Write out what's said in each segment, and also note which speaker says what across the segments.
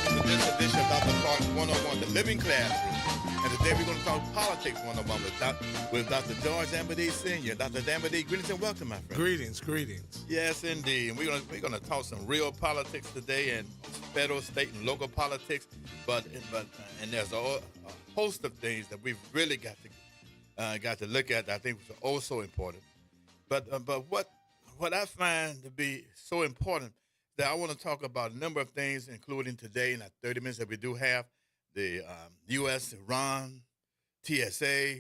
Speaker 1: welcome to this edition of Dr. Clark's 101, The Living Classroom. And today we're going to talk politics 101 with Dr. George Amity Sr. Dr. Amity, greetings and welcome, my friend.
Speaker 2: Greetings, greetings.
Speaker 1: Yes, indeed. And we're going to talk some real politics today, and federal, state, and local politics. But there's a host of things that we've really got to look at that I think is also important. But what I find to be so important that I want to talk about a number of things, including today in the 30 minutes that we do have, the U.S., Iran, TSA,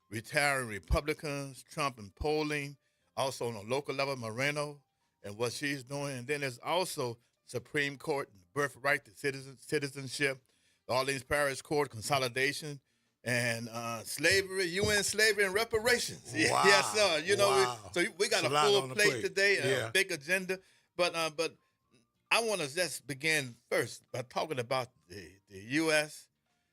Speaker 1: retiring Republicans, Trump and polling, also on a local level, Moreno and what she's doing. And then there's also Supreme Court, birthright to citizenship, the Orleans Parish Court consolidation, and slavery, UN slavery and reparations.
Speaker 2: Wow.
Speaker 1: Yes, sir. You know,
Speaker 2: Wow.
Speaker 1: we got a
Speaker 2: It's a lot
Speaker 1: full
Speaker 2: on the
Speaker 1: plate
Speaker 2: plate.
Speaker 1: today,
Speaker 2: Yeah.
Speaker 1: a big agenda. But I want to just begin first by talking about the U.S.,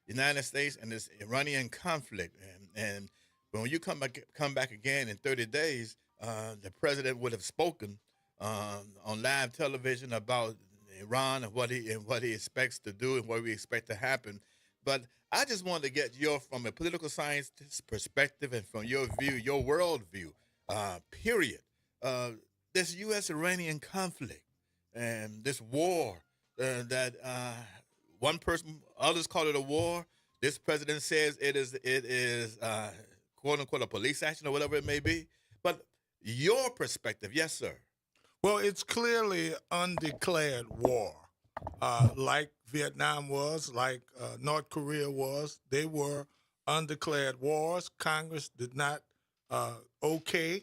Speaker 1: United States, and this Iranian conflict. And when you come back again in 30 days, the president would have spoken on live television about Iran and what he expects to do and what we expect to happen. But I just wanted to get from a political scientist perspective and from your view, your world view, period. This U.S.-Iranian conflict and this war that others call it a war. This president says it is quote unquote a police action or whatever it may be. But your perspective, yes, sir.
Speaker 2: Well, it's clearly undeclared war, like Vietnam was, like North Korea was. They were undeclared wars. Congress did not okay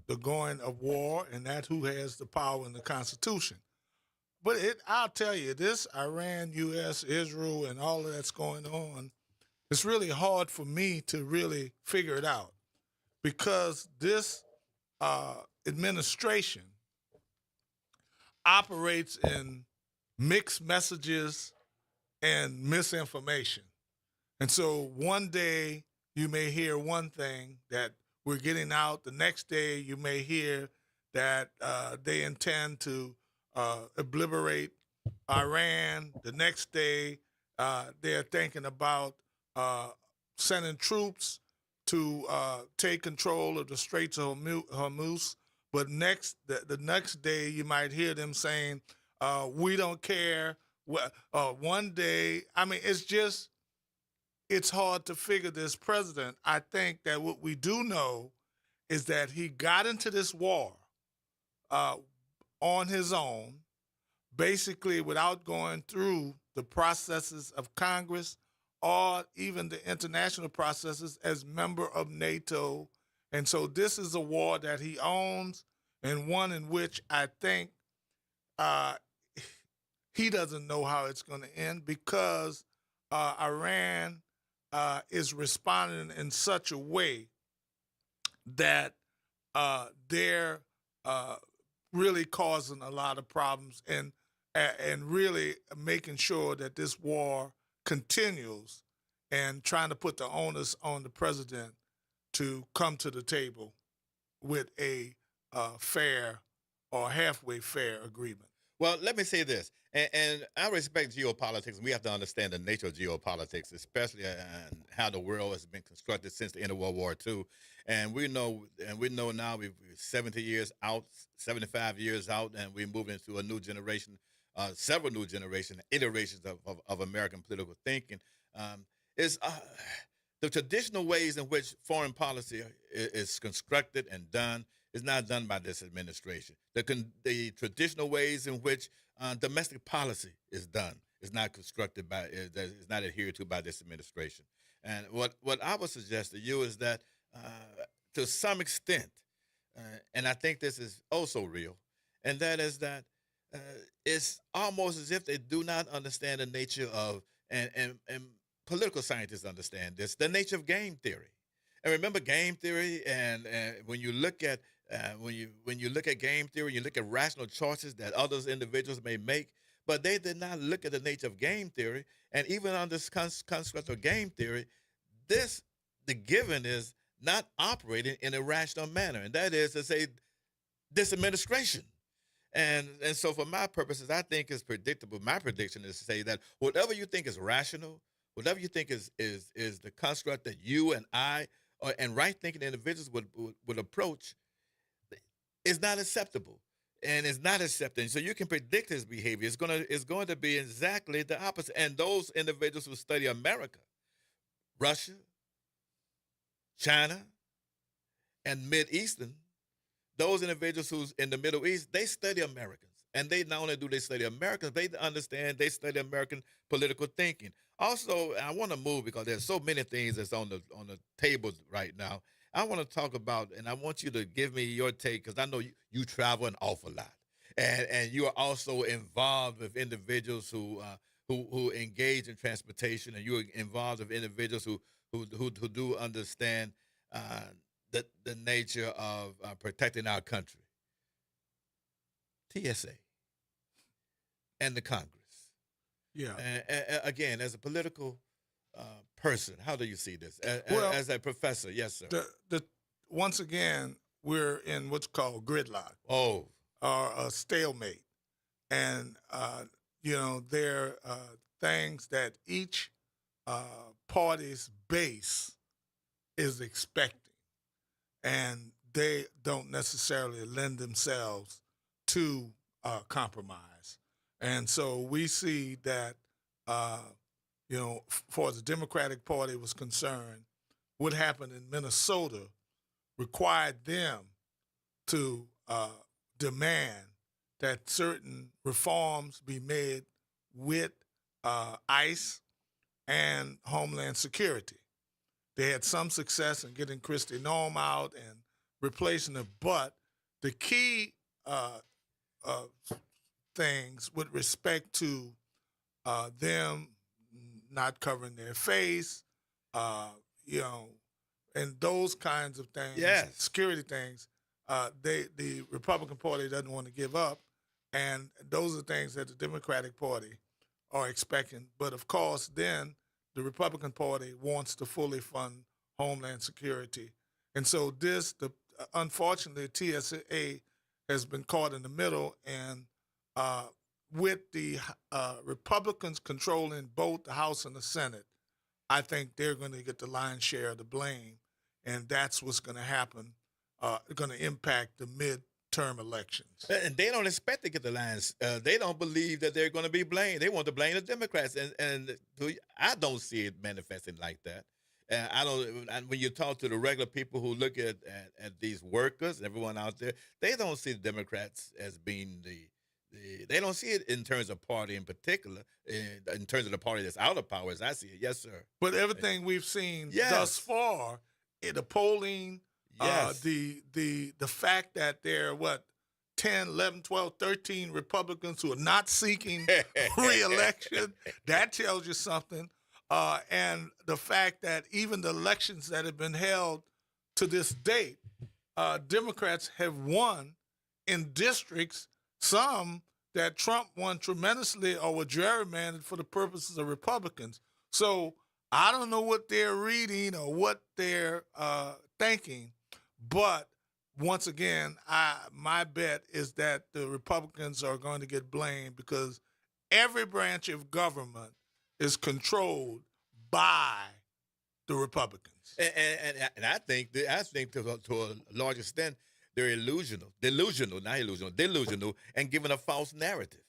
Speaker 2: the going of war, and that's who has the power in the Constitution. But I'll tell you, this Iran, U.S., Israel, and all of that's going on, it's really hard for me to really figure it out because this administration operates in mixed messages and misinformation. And so one day you may hear one thing that we're getting out. The next day you may hear that they intend to obliterate Iran. The next day they're thinking about sending troops to take control of the Straits of Hormuz. But the next day you might hear them saying, we don't care. One day, I mean, it's hard to figure this president. I think that what we do know is that he got into this war on his own, basically without going through the processes of Congress or even the international processes as member of NATO. And so this is a war that he owns and one in which I think he doesn't know how it's going to end because Iran is responding in such a way that they're really causing a lot of problems and really making sure that this war continues and trying to put the onus on the president to come to the table with a fair or halfway fair agreement.
Speaker 1: Well, let me say this, and I respect geopolitics, and we have to understand the nature of geopolitics, especially how the world has been constructed since the end of World War II. And we know now we're 70 years out, 75 years out, and we're moving into a new generation, several new iterations of American political thinking. Is the traditional ways in which foreign policy is constructed and done is not done by this administration. The traditional ways in which domestic policy is done is not is not adhered to by this administration. And what I would suggest to you is that to some extent, and I think this is also real, and that is that it's almost as if they do not understand the nature of, and political scientists understand this, the nature of game theory. And remember game theory, and when you look at game theory, you look at rational choices that others individuals may make, but they did not look at the nature of game theory. And even on this construct of game theory, the given is not operating in a rational manner, and that is to say, this administration. And so for my purposes, I think it's predictable. My prediction is to say that whatever you think is rational, whatever you think is the construct that you and I and right thinking individuals would approach is not acceptable. And it's not accepted. So you can predict his behavior. It's going to be exactly the opposite. And those individuals who study America, Russia, China, and Mid Eastern, those individuals who's in the Middle East, they study Americans. And they not only do they study Americans, they understand, they study American political thinking. Also, I want to move because there's so many things that's on the table right now. I want to talk about, and I want you to give me your take because I know you travel an awful lot, and you are also involved with individuals who engage in transportation, and you're involved with individuals who do understand uh, the nature of protecting our country. TSA and the Congress.
Speaker 2: Yeah.
Speaker 1: Again, as a political uh, person, how do you see this?
Speaker 2: Well,
Speaker 1: As a professor, yes, sir.
Speaker 2: the once again we're in what's called gridlock
Speaker 1: Oh,
Speaker 2: or a stalemate, and there are things that each party's base is expecting, and they don't necessarily lend themselves to compromise. And so we see that, uh, far as the Democratic Party was concerned, what happened in Minnesota required them to demand that certain reforms be made with ICE and Homeland Security. They had some success in getting Christy Nome out and replacing her, but the key uh, things with respect to them not covering their face, uh, you know, and those kinds of things,
Speaker 1: yes.
Speaker 2: security things, the Republican Party doesn't want to give up, and those are things that the Democratic Party are expecting. But of course, then the Republican Party wants to fully fund Homeland Security, and so unfortunately, TSA has been caught in the middle, and uh, with the Republicans controlling both the House and the Senate, I think they're going to get the lion's share of the blame, and that's what's going to happen. Going to impact the midterm elections.
Speaker 1: And they don't expect to get the lines. They don't believe that they're going to be blamed. They want to blame the Democrats, I don't see it manifesting like that. I don't. And when you talk to the regular people who look at these workers, everyone out there, they don't see the Democrats as being they don't see it in terms of party in particular, in terms of the party that's out of power, as I see it. Yes, sir.
Speaker 2: But everything we've seen
Speaker 1: Yes.
Speaker 2: thus far, in the polling,
Speaker 1: Yes.
Speaker 2: the fact that there are 10, 11, 12, 13 Republicans who are not seeking re-election, that tells you something. And the fact that even the elections that have been held to this date, Democrats have won in districts, some that Trump won tremendously or were gerrymandered for the purposes of Republicans. So I don't know what they're reading or what they're thinking, but once again, my bet is that the Republicans are going to get blamed because every branch of government is controlled by the Republicans.
Speaker 1: And I think to a large extent they're delusional, and giving a false narrative.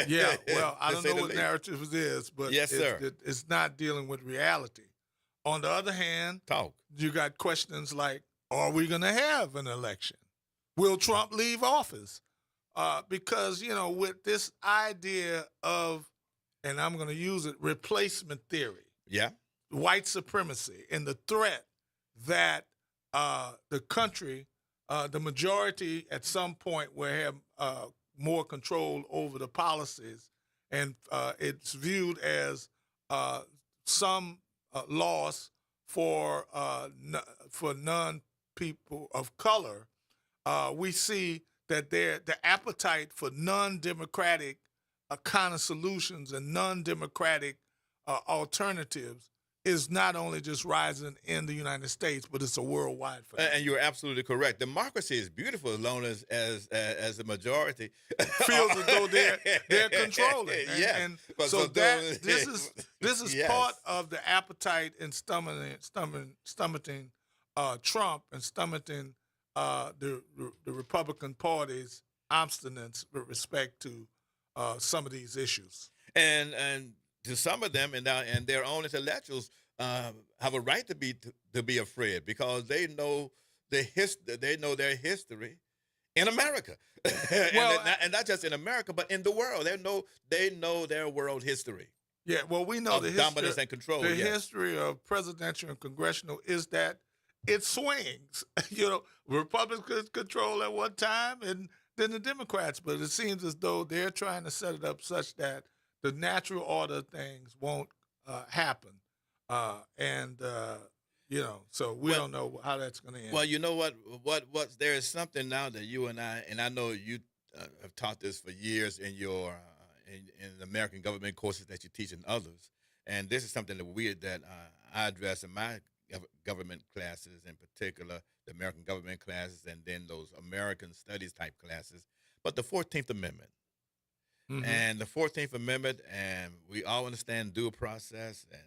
Speaker 2: Yeah, well, I
Speaker 1: To
Speaker 2: don't
Speaker 1: say
Speaker 2: know
Speaker 1: the
Speaker 2: what
Speaker 1: least.
Speaker 2: narrative it is, but
Speaker 1: Yes, sir.
Speaker 2: it's not dealing with reality. On the other hand,
Speaker 1: Talk.
Speaker 2: you got questions like, are we going to have an election? Will Trump leave office? Because, with this idea of, and I'm going to use it, replacement theory,
Speaker 1: Yeah.
Speaker 2: white supremacy, and the threat that the country, the majority at some point will have more control over the policies, and it's viewed as some loss for non people of color. We see that the appetite for non-democratic kind of solutions and non-democratic alternatives is not only just rising in the United States, but it's a worldwide phenomenon.
Speaker 1: And you're absolutely correct. Democracy is beautiful as long as the majority
Speaker 2: Feels as though they're controlling.
Speaker 1: Yeah.
Speaker 2: And
Speaker 1: But
Speaker 2: so
Speaker 1: those-
Speaker 2: this is
Speaker 1: Yes.
Speaker 2: part of the appetite in stomaching Trump and stomaching the Republican Party's obstinance with respect to some of these issues.
Speaker 1: and to some of them and their own intellectuals have a right to be afraid because they know they know their history in America.
Speaker 2: Well,
Speaker 1: and not just in America but in the world. They know their world history
Speaker 2: Yeah, well, we know
Speaker 1: of
Speaker 2: the
Speaker 1: dominance
Speaker 2: history.
Speaker 1: and control.
Speaker 2: The
Speaker 1: Yes.
Speaker 2: history of presidential and congressional is that it swings. Republicans control at one time, and then the Democrats. But it seems as though they're trying to set it up such that the natural order of things won't happen, so we
Speaker 1: Well,
Speaker 2: don't know how that's going to end.
Speaker 1: Well, you know what there is something now that you and I know you have taught this for years in your in the American government courses that you teach in others, and this is something that I address in my government classes, in particular the American government classes, and then those American studies type classes. But the 14th Amendment.
Speaker 2: Mhm.
Speaker 1: And the 14th Amendment, and we all understand due process and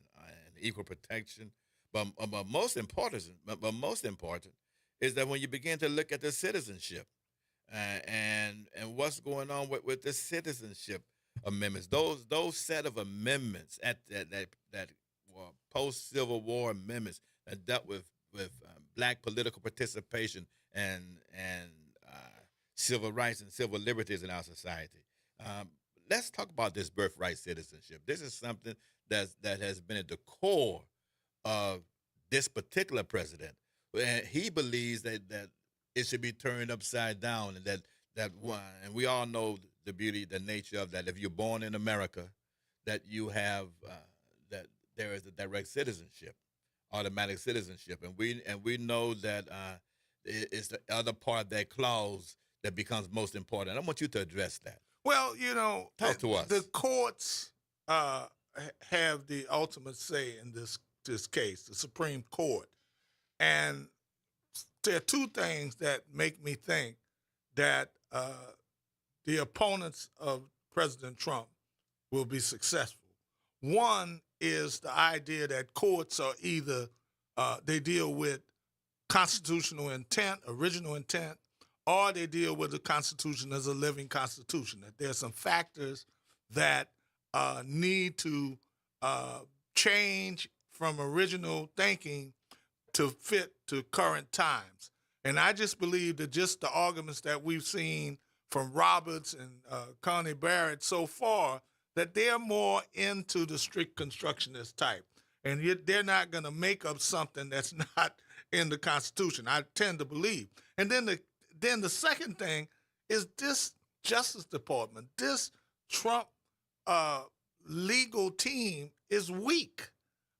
Speaker 1: equal protection. But most important, most important is that when you begin to look at the citizenship and what's going on with the citizenship amendments, those set of amendments that were post Civil War amendments that dealt with black political participation and civil rights and civil liberties in our society. Let's talk about this birthright citizenship. This is something that has been at the core of this particular president. And he believes that it should be turned upside down, and that one. And we all know the beauty, the nature of that. If you're born in America, that you have that there is a direct citizenship, automatic citizenship, and we know that it's the other part of that clause that becomes most important. I want you to address that.
Speaker 2: Well,
Speaker 1: Talk to us.
Speaker 2: The courts have the ultimate say in this case, the Supreme Court. And there are two things that make me think that the opponents of President Trump will be successful. One is the idea that courts are either they deal with constitutional intent, original intent, or they deal with the Constitution as a living Constitution. That there's some factors that need to change from original thinking to fit to current times. And I just believe that just the arguments that we've seen from Roberts and Connie Barrett so far, that they're more into the strict constructionist type. And they're not going to make up something that's not in the Constitution, I tend to believe. And then the second thing is this Justice Department, this Trump legal team is weak.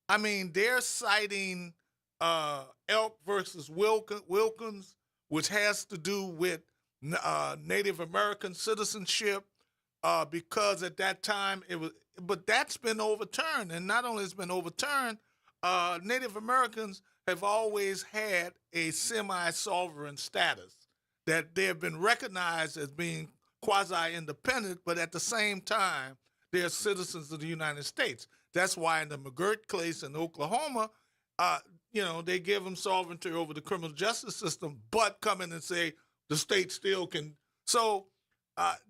Speaker 2: I mean, they're citing Elk versus Wilkins, which has to do with Native American citizenship, because at that time it was, but that's been overturned. And not only has it been overturned, Native Americans have always had a semi-sovereign status, that they have been recognized as being quasi-independent, but at the same time, they're citizens of the United States. That's why in the McGirt case in Oklahoma, they give them sovereignty over the criminal justice system, but come in and say the state still can. So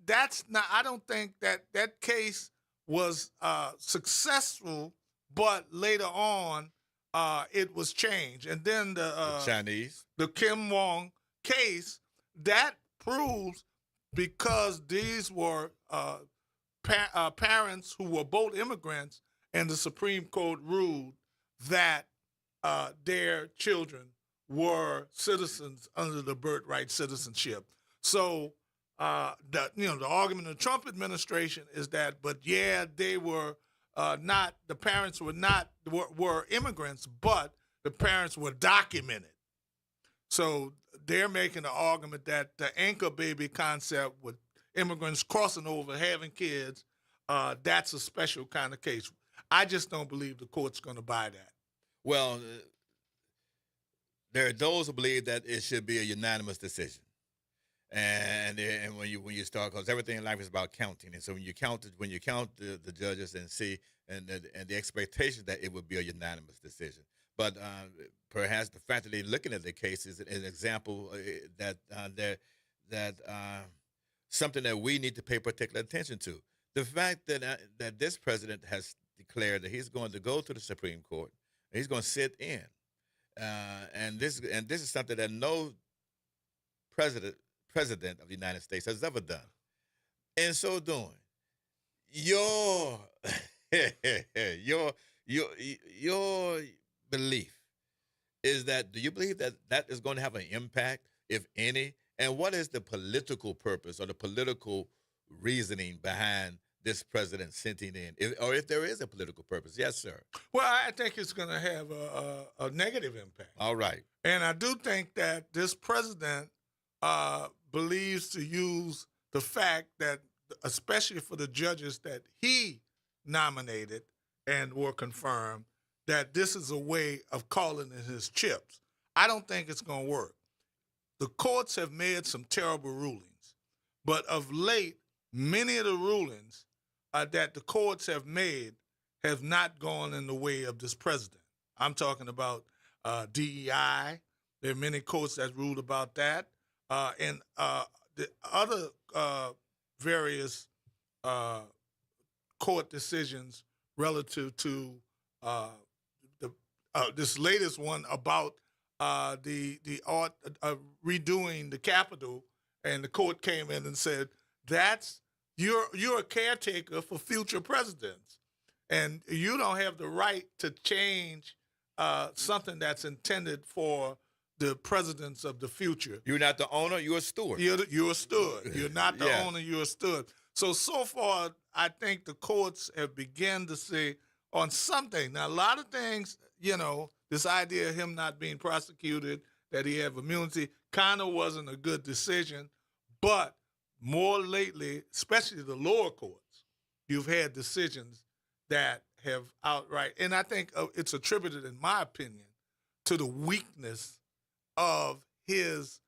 Speaker 2: that's not. I don't think that case was successful, but later on it was changed. And then
Speaker 1: The Chinese.
Speaker 2: the Kim Wong case, that proves, because these were parents who were both immigrants, and the Supreme Court ruled that their children were citizens under the birthright citizenship. So the argument of the Trump administration is that, but yeah, they were not. The parents were immigrants, but the parents were documented. So they're making the argument that the anchor baby concept with immigrants crossing over, having kids, that's a special kind of case. I just don't believe the court's going to buy that.
Speaker 1: Well, there are those who believe that it should be a unanimous decision. And when you start, because everything in life is about counting, and so when you count the judges and see and the expectation that it would be a unanimous decision. But perhaps the fact that they're looking at the case is an example that something that we need to pay particular attention to. The fact that this president has declared that he's going to go to the Supreme Court, and he's going to sit in, and this is something that no president president of the United States has ever done. In so doing, your your your belief is that, do you believe that that is going to have an impact, if any? And what is the political purpose or the political reasoning behind this president sitting in, or if there is a political purpose? Yes, sir.
Speaker 2: Well, I think it's going to have a negative impact.
Speaker 1: All right.
Speaker 2: And I do think that this president believes to use the fact that, especially for the judges that he nominated and were confirmed, that this is a way of calling in his chips. I don't think it's going to work. The courts have made some terrible rulings, but of late, many of the rulings that the courts have made have not gone in the way of this president. I'm talking about DEI. There are many courts that ruled about that. And the other various court decisions relative to this latest one about the art redoing the Capitol, and the court came in and said that's you're a caretaker for future presidents, and you don't have the right to change something that's intended for the presidents of the future.
Speaker 1: You're not the owner, you're a steward.
Speaker 2: You're a steward. You're not the
Speaker 1: Yeah.
Speaker 2: owner, you're a steward. So far, I think the courts have begun to say on something. Now, a lot of things, this idea of him not being prosecuted, that he have immunity, kind of wasn't a good decision. But more lately, especially the lower courts, you've had decisions that have outright, and I think it's attributed, in my opinion, to the weakness of his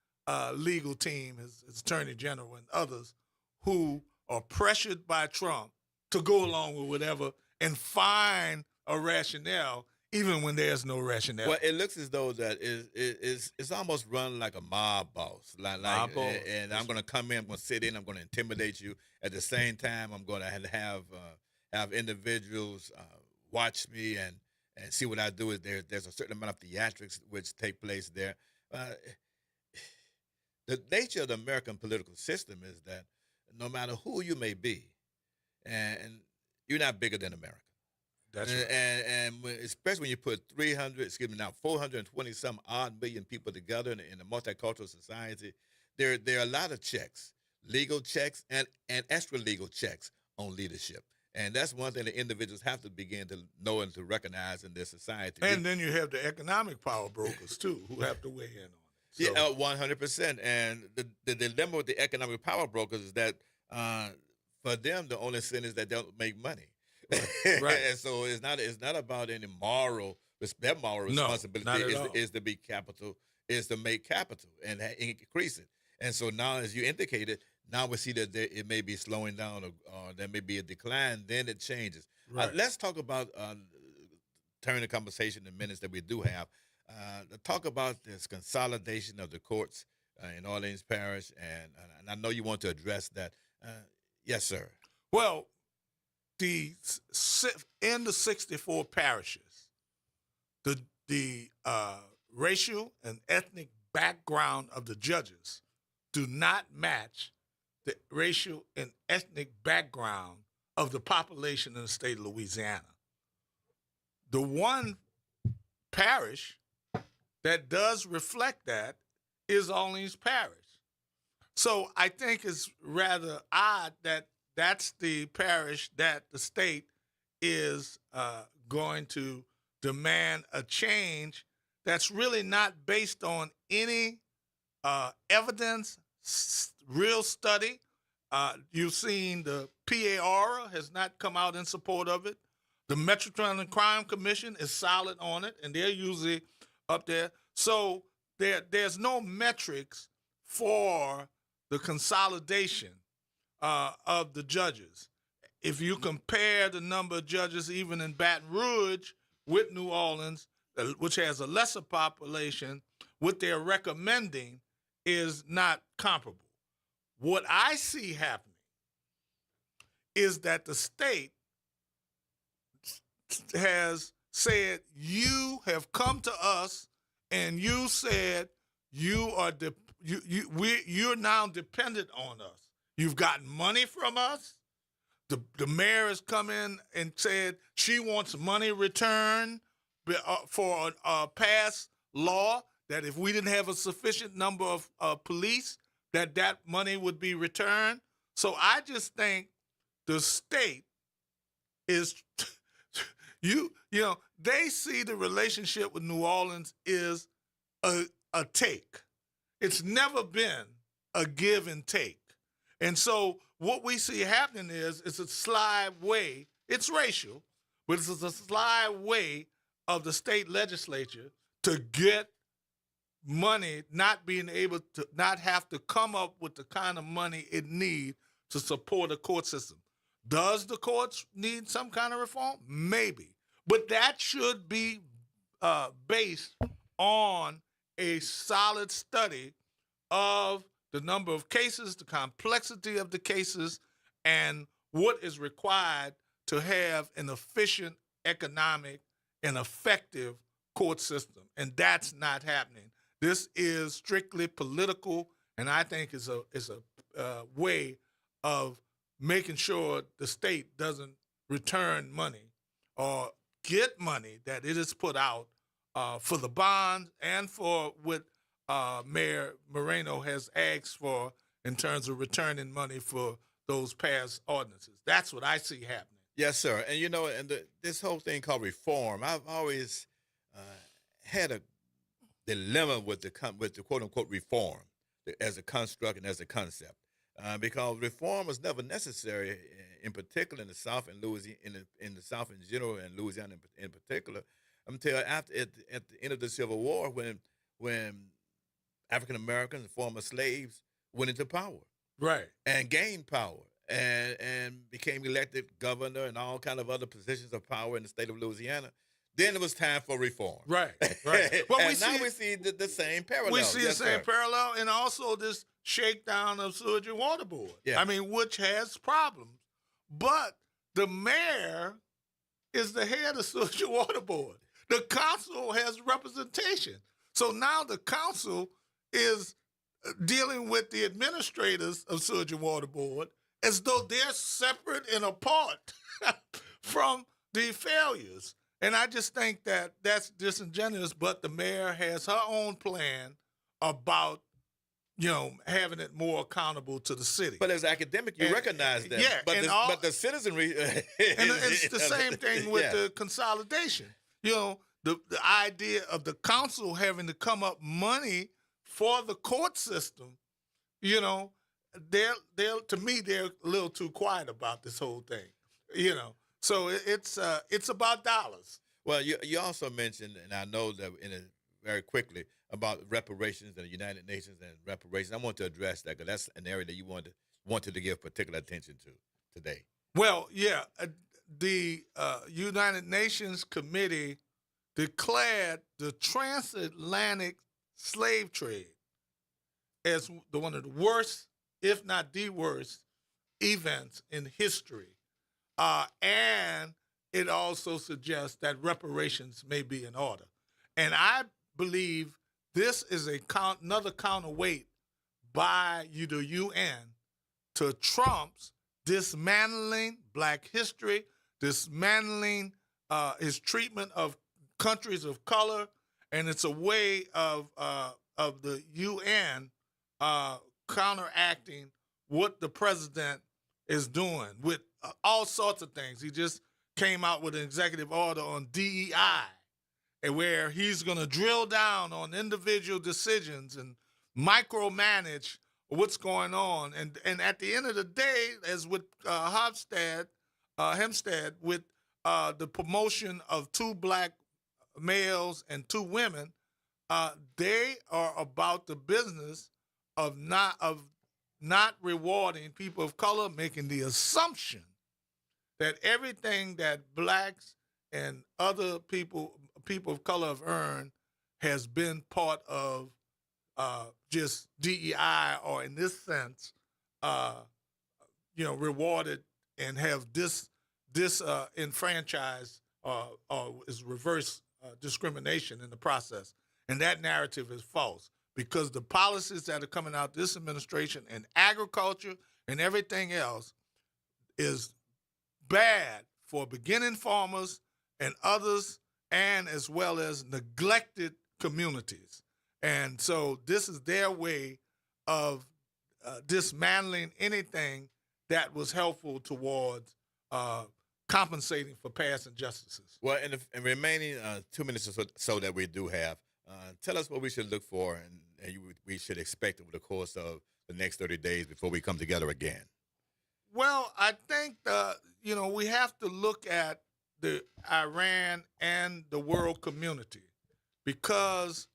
Speaker 2: legal team, his attorney general and others, who are pressured by Trump to go along with whatever and find a rationale, even when there's no rationale.
Speaker 1: Well, it looks as though that it's almost run like a mob boss.
Speaker 2: Mob boss.
Speaker 1: And I'm going to come in, I'm going to sit in, I'm going to intimidate you. At the same time, I'm going to have individuals watch me and see what I do. Is there's a certain amount of theatrics which take place there. The nature of the American political system is that no matter who you may be, and you're not bigger than America.
Speaker 2: That's right.
Speaker 1: Especially when you put 420 some odd million people together in a multicultural society, there are a lot of checks, legal checks and extra legal checks on leadership. And that's one thing that individuals have to begin to know and to recognize in this society.
Speaker 2: And then you have the economic power brokers, too, who have to weigh in on it. So,
Speaker 1: Yeah, 100%. And the dilemma with the economic power brokers is that for them, the only sin is that they don't make money.
Speaker 2: Right.
Speaker 1: And so it's not about any moral. Their moral responsibility
Speaker 2: not at all.
Speaker 1: is to be capital, is to make capital and increase it. And so now, as you indicated, now we see that it may be slowing down or there may be a decline. Then it changes.
Speaker 2: Right.
Speaker 1: Let's talk about turning the conversation in minutes that we do have. To talk about this consolidation of the courts in Orleans Parish, and I know you want to address that. Yes, sir.
Speaker 2: Well, in the 64 parishes, the racial and ethnic background of the judges do not match the racial and ethnic background of the population in the state of Louisiana. The one parish that does reflect that is Orleans Parish. So I think it's rather odd that that's the parish that the state is going to demand a change that's really not based on any evidence, real study. You've seen the PAR has not come out in support of it. The Metropolitan Crime Commission is solid on it, and they're usually up there. So there's no metrics for the consolidation of the judges. If you compare the number of judges even in Baton Rouge with New Orleans, which has a lesser population, what they're recommending is not comparable. What I see happening is that the state has said, you have come to us and you said you're now dependent on us. You've gotten money from us. The mayor has come in and said she wants money returned for a past law that if we didn't have a sufficient number of police, that money would be returned. So I just think the state is, they see the relationship with New Orleans is a take. It's never been a give and take. And so what we see happening is it's a sly way, it's racial, but it's a sly way of the state legislature to get money, not being able to, not have to come up with the kind of money it needs to support a court system. Does the courts need some kind of reform? Maybe. But that should be based on a solid study of the number of cases, the complexity of the cases, and what is required to have an efficient, economic, and effective court system. And that's not happening. This is strictly political, and I think is a way of making sure the state doesn't return money or get money that it has put out for the bonds and for what Mayor Moreno has asked for in terms of returning money for those past ordinances. That's what I see happening.
Speaker 1: Yes, sir. And this whole thing called reform, I've always had a dilemma with the quote unquote reform as a construct and as a concept, because reform was never necessary, in particular in the South and Louisiana, in the South in general, and Louisiana in particular, until after at the end of the Civil War, when African Americans and former slaves went into power,
Speaker 2: right,
Speaker 1: and gained power, and became elected governor and all kind of other positions of power in the state of Louisiana. Then it was time for reform.
Speaker 2: Right, right. Well,
Speaker 1: we see the same parallel.
Speaker 2: We see the same parallel, and also this shakedown of Sewage and Water Board.
Speaker 1: Yeah.
Speaker 2: I mean, which has problems, but the mayor is the head of Sewage and Water Board. The council has representation. So now the council is dealing with the administrators of Sewage and Water Board as though they're separate and apart from the failures. And I just think that that's disingenuous, but the mayor has her own plan about, having it more accountable to the city.
Speaker 1: But as academic, you recognize that.
Speaker 2: Yeah.
Speaker 1: But the citizenry...
Speaker 2: and it's the same thing with the consolidation. The idea of the council having to come up money for the court system, to me, they're a little too quiet about this whole thing, So it's about dollars.
Speaker 1: Well, you also mentioned, and I know that very quickly, about reparations and the United Nations and reparations. I want to address that because that's an area that you wanted to give particular attention to today.
Speaker 2: Well, yeah, the United Nations Committee declared the transatlantic slave trade as one of the worst, if not the worst, events in history. And it also suggests that reparations may be in order. And I believe this is another counterweight by the UN to Trump's dismantling Black history, dismantling his treatment of countries of color, and it's a way of the UN counteracting what the president is doing with all sorts of things. He just came out with an executive order on DEI, and where he's going to drill down on individual decisions and micromanage what's going on. And at the end of the day, as with Hempstead, with the promotion of 2 black males and 2 women, they are about the business of not rewarding people of color, making the assumption that everything that blacks and other people of color have earned has been part of just DEI, or in this sense, rewarded and have enfranchised or is reverse discrimination in the process. And that narrative is false, because the policies that are coming out this administration in agriculture and everything else is bad for beginning farmers and others, and as well as neglected communities. And so this is their way of dismantling anything that was helpful towards compensating for past injustices.
Speaker 1: Well, in the remaining 2 minutes or so that we do have, tell us what we should look for and we should expect over the course of the next 30 days before we come together again.
Speaker 2: Well, I think we have to look at the Iran and the world community, because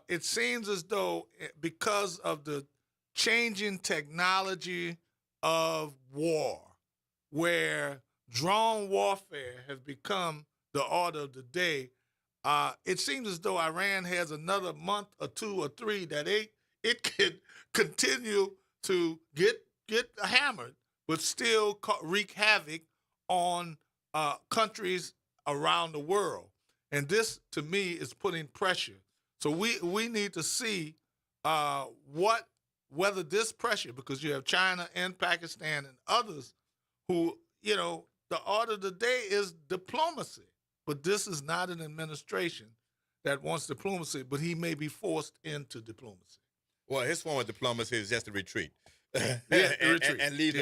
Speaker 2: it seems as though, because of the changing technology of war, where drone warfare has become the order of the day, it seems as though Iran has another month or 2 or 3 that it could continue to get hammered, but still wreak havoc on countries around the world. And this, to me, is putting pressure. So we need to see whether this pressure, because you have China and Pakistan and others who, the order of the day is diplomacy. But this is not an administration that wants diplomacy, but he may be forced into diplomacy.
Speaker 1: Well, his form of diplomacy is just a retreat.
Speaker 2: Retreat.
Speaker 1: And leave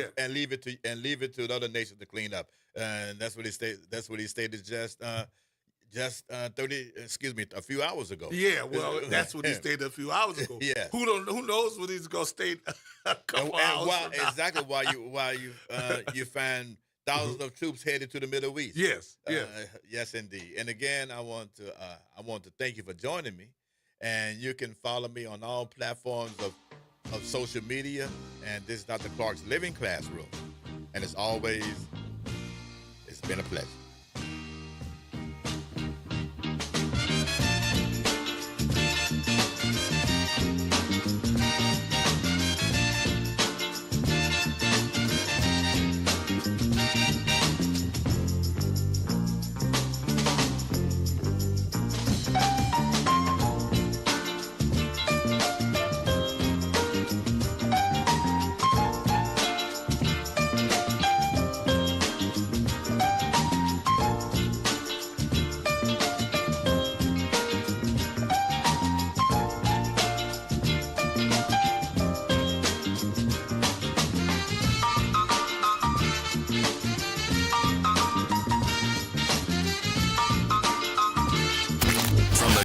Speaker 1: it to the other nations to clean up. And that's what he stated. That's what he stated just a few hours ago.
Speaker 2: Yeah, well, that's what he stated a few hours ago.
Speaker 1: Yeah.
Speaker 2: Who knows what he's gonna state a couple hours from now.
Speaker 1: Exactly why you find thousands of troops headed to the Middle East.
Speaker 2: Yes.
Speaker 1: Yes, indeed. And again, I want to thank you for joining me. And you can follow me on all platforms of social media. And this is Dr. Clark's Living Classroom. And it's been a pleasure.